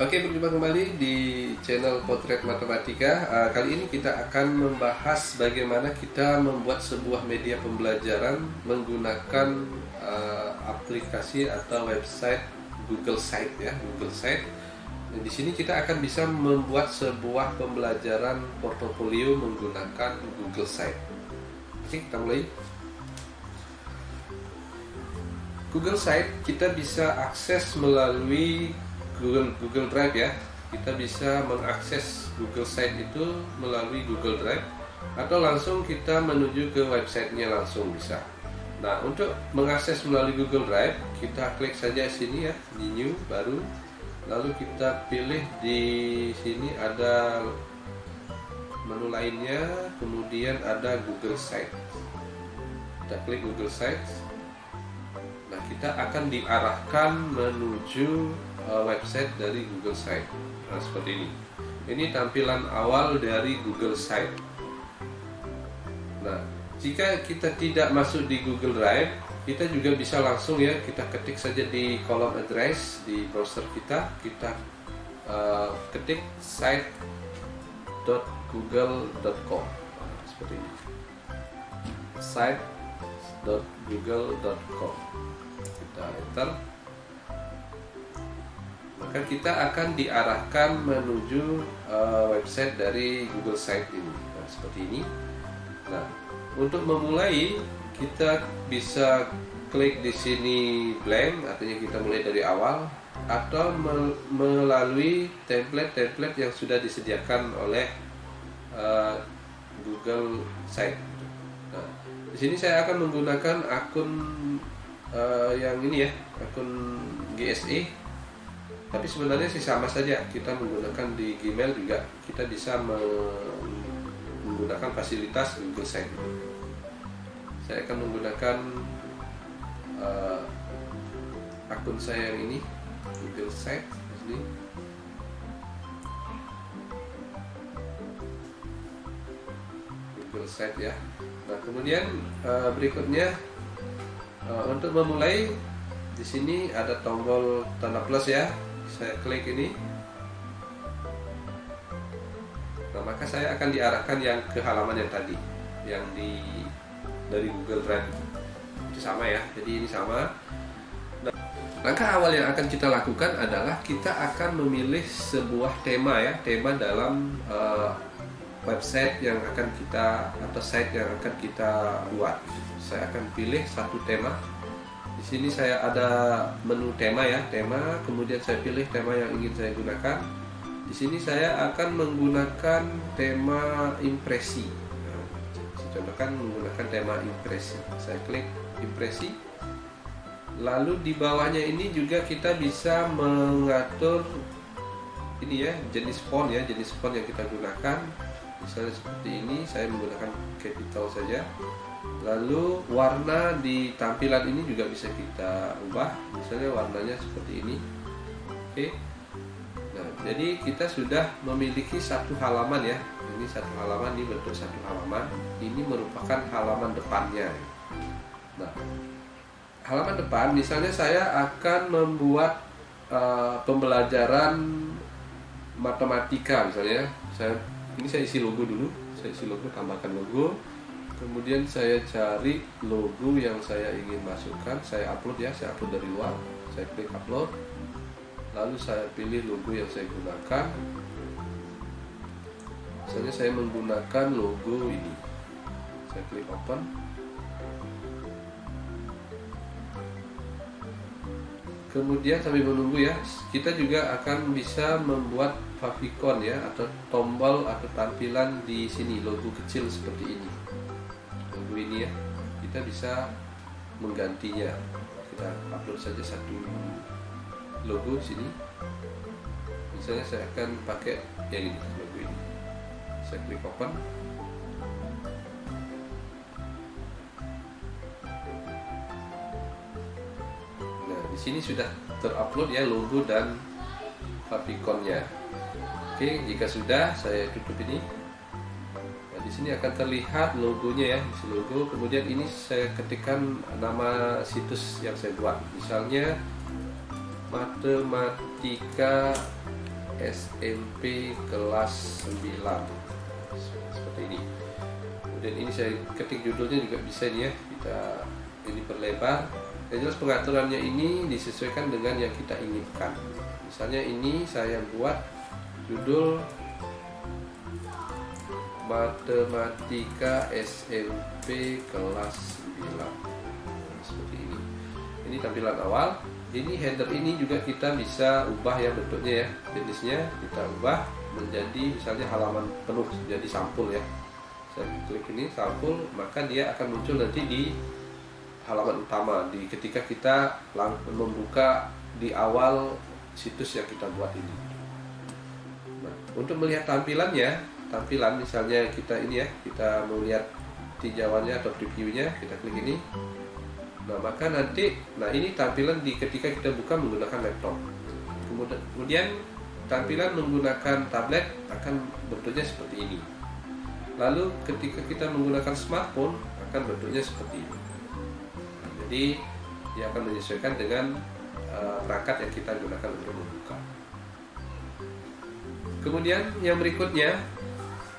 Oke, berjumpa kembali di channel Potret Matematika. Kali ini kita akan membahas bagaimana kita membuat sebuah media pembelajaran menggunakan aplikasi atau website Google Site ya, Google Site. Di sini kita akan bisa membuat sebuah pembelajaran portofolio menggunakan Google Site. Oke, kita mulai. Google Site kita bisa akses melalui Google Drive ya. Kita bisa mengakses Google Site itu melalui Google Drive atau langsung kita menuju ke websitenya langsung bisa. Nah, untuk mengakses melalui Google Drive, kita klik saja sini ya, di New baru. Lalu kita pilih di sini ada menu lainnya, kemudian ada Google Site. Kita klik Google Site. Nah, kita akan diarahkan menuju website dari Google Site. Nah, seperti ini. Ini tampilan awal dari Google Site. Nah, jika kita tidak masuk di Google Drive, kita juga bisa langsung ya, kita ketik saja di kolom address di browser kita ketik site.google.com. Nah, seperti ini. site.google.com. Kita enter, maka kita akan diarahkan menuju website dari Google Site ini. Nah, seperti ini. Nah, untuk memulai kita bisa klik di sini blank, artinya kita mulai dari awal, atau melalui template-template yang sudah disediakan oleh Google Site. Nah, di sini saya akan menggunakan akun yang ini ya, akun GSE. Tapi sebenarnya sih sama saja, kita menggunakan di Gmail juga kita bisa menggunakan fasilitas Google Site. Saya akan menggunakan akun saya yang ini, Google Site ini. Google Site ya. Nah, kemudian berikutnya untuk memulai, di sini ada tombol tanda plus ya. Saya klik ini. Nah, maka saya akan diarahkan yang ke halaman yang tadi, yang dari Google Drive. Itu sama ya. Jadi ini sama. Nah, langkah awal yang akan kita lakukan adalah kita akan memilih sebuah tema ya, tema dalam website yang akan kita, atau site yang akan kita buat. Saya akan pilih satu tema. Di sini saya ada menu tema ya, tema, kemudian saya pilih tema yang ingin saya gunakan. Di sini saya akan menggunakan tema impresi. Nah, saya contohkan menggunakan tema impresi. Saya klik impresi. Lalu di bawahnya ini juga kita bisa mengatur ini ya, jenis font ya, jenis font yang kita gunakan. Misalnya seperti ini, saya menggunakan capital saja. Lalu warna di tampilan ini juga bisa kita ubah, misalnya warnanya seperti ini. Oke. Nah, jadi kita sudah memiliki satu halaman ya. Ini satu halaman, ini bentuk satu halaman. Ini merupakan halaman depannya. Nah, halaman depan, misalnya saya akan membuat pembelajaran matematika misalnya. Ini saya isi logo dulu. Saya isi logo, tambahkan logo. Kemudian saya cari logo yang saya ingin masukkan, saya upload ya, saya upload dari luar, saya klik upload, lalu saya pilih logo yang saya gunakan. Misalnya saya menggunakan logo ini, saya klik open. Kemudian sambil menunggu ya, kita juga akan bisa membuat favicon ya, atau tombol atau tampilan di sini, logo kecil seperti ini. Logo ini ya, kita bisa menggantinya. Kita upload saja satu logo di sini. Misalnya saya akan pakai yang ini, logo ini. Saya klik open. Nah, di sini sudah terupload ya logo dan faviconnya. Oke, jika sudah, saya tutup ini. Di sini akan terlihat logonya ya, isi logo. Kemudian ini saya ketikkan nama situs yang saya buat. Misalnya Matematika SMP kelas 9 seperti ini. Kemudian ini saya ketik judulnya juga bisa nih ya, kita ini perlebar. Yang jelas pengaturannya ini disesuaikan dengan yang kita inginkan. Misalnya ini saya buat judul Matematika SMP kelas 9 seperti ini. Ini tampilan awal. Ini header ini juga kita bisa ubah ya bentuknya ya, jenisnya kita ubah menjadi misalnya halaman penuh, jadi sampul ya. Saya klik ini sampul, maka dia akan muncul nanti di halaman utama ketika kita membuka di awal situs yang kita buat ini. Nah, untuk melihat tampilan misalnya kita ini ya, kita melihat tinjauannya atau previewnya, kita klik ini. Nah, maka nanti, ini tampilan ketika kita buka menggunakan laptop. Kemudian tampilan menggunakan tablet akan bentuknya seperti ini. Lalu ketika kita menggunakan smartphone akan bentuknya seperti ini. Nah, jadi dia akan menyesuaikan dengan perangkat yang kita gunakan untuk membuka. Kemudian yang berikutnya,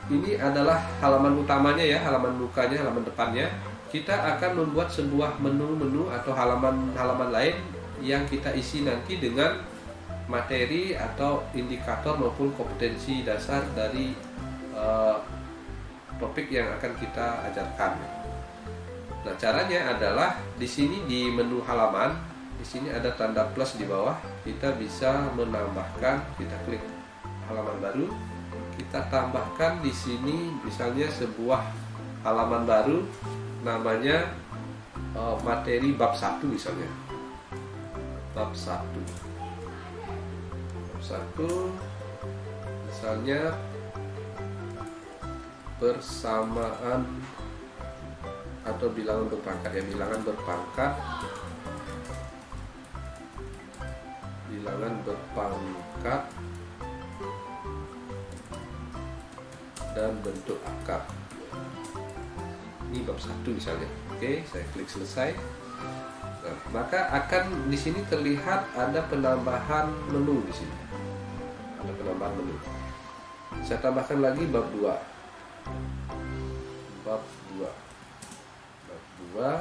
ini adalah halaman utamanya ya, halaman mukanya, halaman depannya. Kita akan membuat sebuah menu-menu atau halaman-halaman lain yang kita isi nanti dengan materi atau indikator maupun kompetensi dasar dari topik yang akan kita ajarkan. Nah, caranya adalah di sini di menu halaman, di sini ada tanda plus di bawah, kita bisa menambahkan, kita klik halaman baru, kita tambahkan di sini misalnya sebuah halaman baru namanya materi bab 1 misalnya. Bab 1 misalnya persamaan atau bilangan berpangkat ya, bilangan berpangkat dan bentuk akar. Ini bab 1 misalnya. Oke, saya klik selesai. Nah, maka akan di sini terlihat ada penambahan menu di sini. Ada penambahan menu. Saya tambahkan lagi bab 2. Bab 2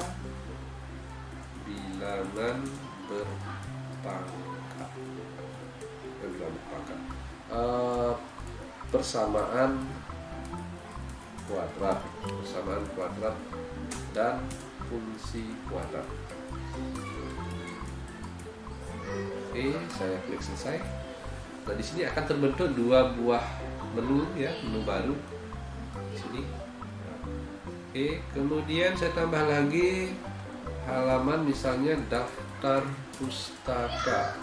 bilangan berpangkat. Persamaan kuadrat dan fungsi kuadrat. Oke, saya klik selesai. Nah, di sini akan terbentuk dua buah menu ya, menu baru di sini. Oke, kemudian saya tambah lagi halaman misalnya daftar pustaka.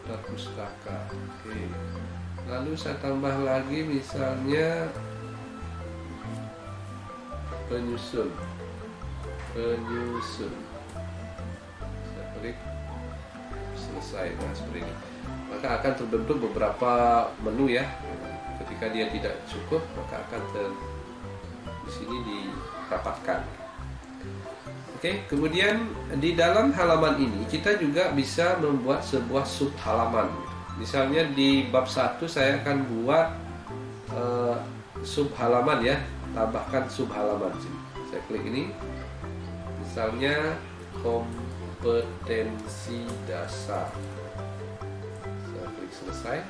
Oke. Lalu saya tambah lagi misalnya penyusun. Saya klik selesai. Nah, seperti ini. Maka akan terbentuk beberapa menu ya. Ketika dia tidak cukup, maka akan di sini dirapatkan. Oke, kemudian di dalam halaman ini kita juga bisa membuat sebuah sub halaman. Misalnya di bab 1 saya akan buat sub halaman ya, tambahkan sub halaman sini. Saya klik ini. Misalnya kompetensi dasar. Saya klik selesai.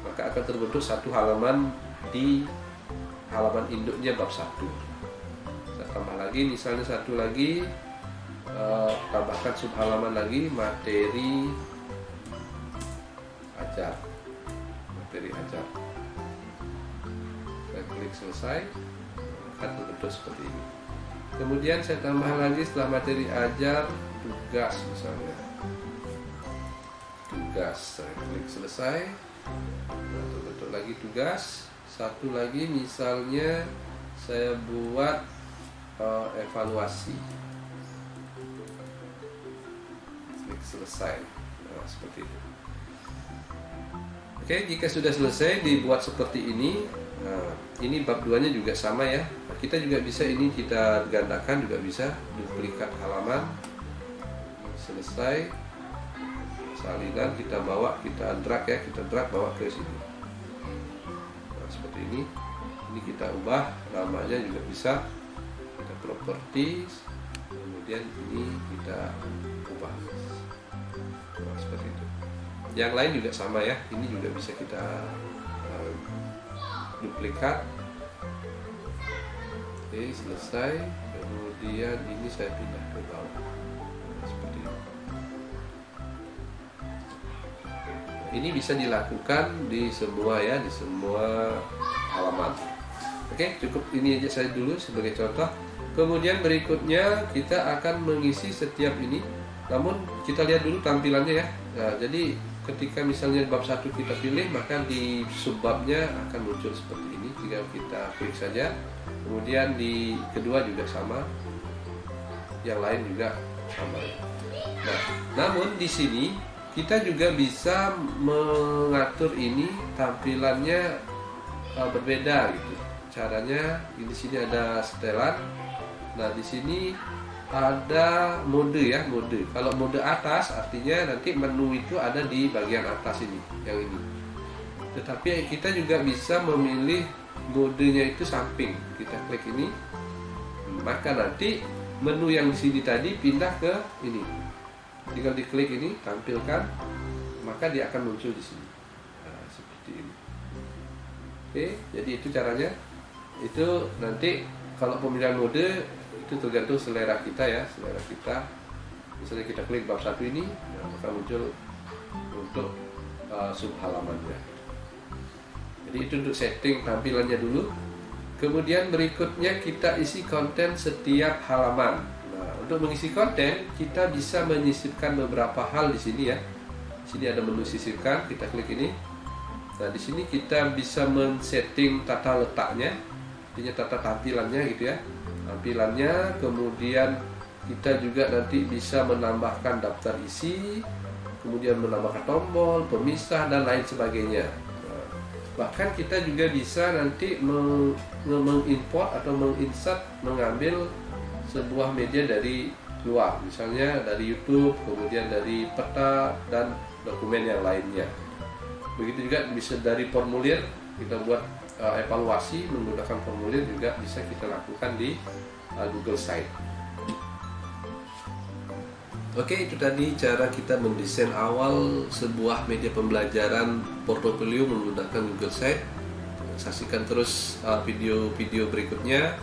Maka akan terbentuk satu halaman di halaman induknya bab 1. Saya tambah lagi misalnya satu lagi, tambahkan sub halaman lagi materi ajar. Saya klik selesai, akan terbentuk seperti ini. Kemudian saya tambah lagi setelah materi ajar tugas misalnya. Saya klik selesai. Nah, terbentuk lagi tugas. Satu lagi misalnya saya buat evaluasi. Klik selesai. Nah, seperti itu. Oke, jika sudah selesai dibuat seperti ini, nah, ini bab 2-nya juga sama ya. Nah, kita juga bisa ini kita gandakan, juga bisa duplikat halaman. Selesai. salinan kita bawa, kita drag ya, kita drag bawa ke sini. Nah, seperti ini kita ubah namanya juga bisa, kita properties, kemudian ini kita ubah. Nah, seperti itu. Yang lain juga sama ya, ini juga bisa kita duplikat. Oke, selesai. Kemudian ini saya pindah ke bawah. Nah, seperti ini. Ini bisa dilakukan di semua ya, di semua halaman. Oke, cukup ini aja saya dulu sebagai contoh. Kemudian berikutnya kita akan mengisi setiap ini. Namun kita lihat dulu tampilannya ya. Nah, jadi ketika misalnya bab 1 kita pilih, maka di subbabnya akan muncul seperti ini. Tinggal kita klik saja. Kemudian di kedua juga sama. Yang lain juga sama. Nah, namun di sini kita juga bisa mengatur ini tampilannya berbeda gitu. Caranya di sini ada setelan. Nah, di sini ada mode ya, mode. Kalau mode atas artinya nanti menu itu ada di bagian atas ini, yang ini. Tetapi kita juga bisa memilih modenya itu samping. Kita klik ini, maka nanti menu yang di sini tadi pindah ke ini. Tinggal diklik ini, tampilkan, maka dia akan muncul di sini. Nah, seperti ini. Oke, jadi itu caranya. Itu nanti kalau pemilihan mode itu tergantung selera kita ya, selera kita. Misalnya kita klik bab 1 ini, maka muncul untuk sub halamannya. Jadi itu untuk setting tampilannya dulu. Kemudian berikutnya kita isi konten setiap halaman. Nah, untuk mengisi konten kita bisa menyisipkan beberapa hal di sini ya. Di sini ada menu sisipkan, kita klik ini. Nah, di sini kita bisa men-setting tata letaknya. Artinya tata tampilannya gitu ya, tampilannya. Kemudian kita juga nanti bisa menambahkan daftar isi, kemudian menambahkan tombol, pemisah dan lain sebagainya. Nah, bahkan kita juga bisa nanti mengimport atau menginsert, mengambil sebuah media dari luar, misalnya dari YouTube, kemudian dari peta dan dokumen yang lainnya. Begitu juga bisa dari formulir, kita buat evaluasi menggunakan formulir juga bisa kita lakukan di Google Site. Oke, itu tadi cara kita mendesain awal sebuah media pembelajaran portofolio menggunakan Google Site. Saksikan terus video-video berikutnya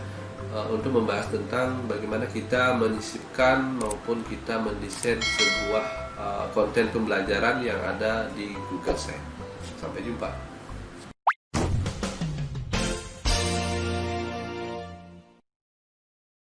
untuk membahas tentang bagaimana kita menyisipkan maupun kita mendesain sebuah konten pembelajaran yang ada di Google Site. Sampai jumpa.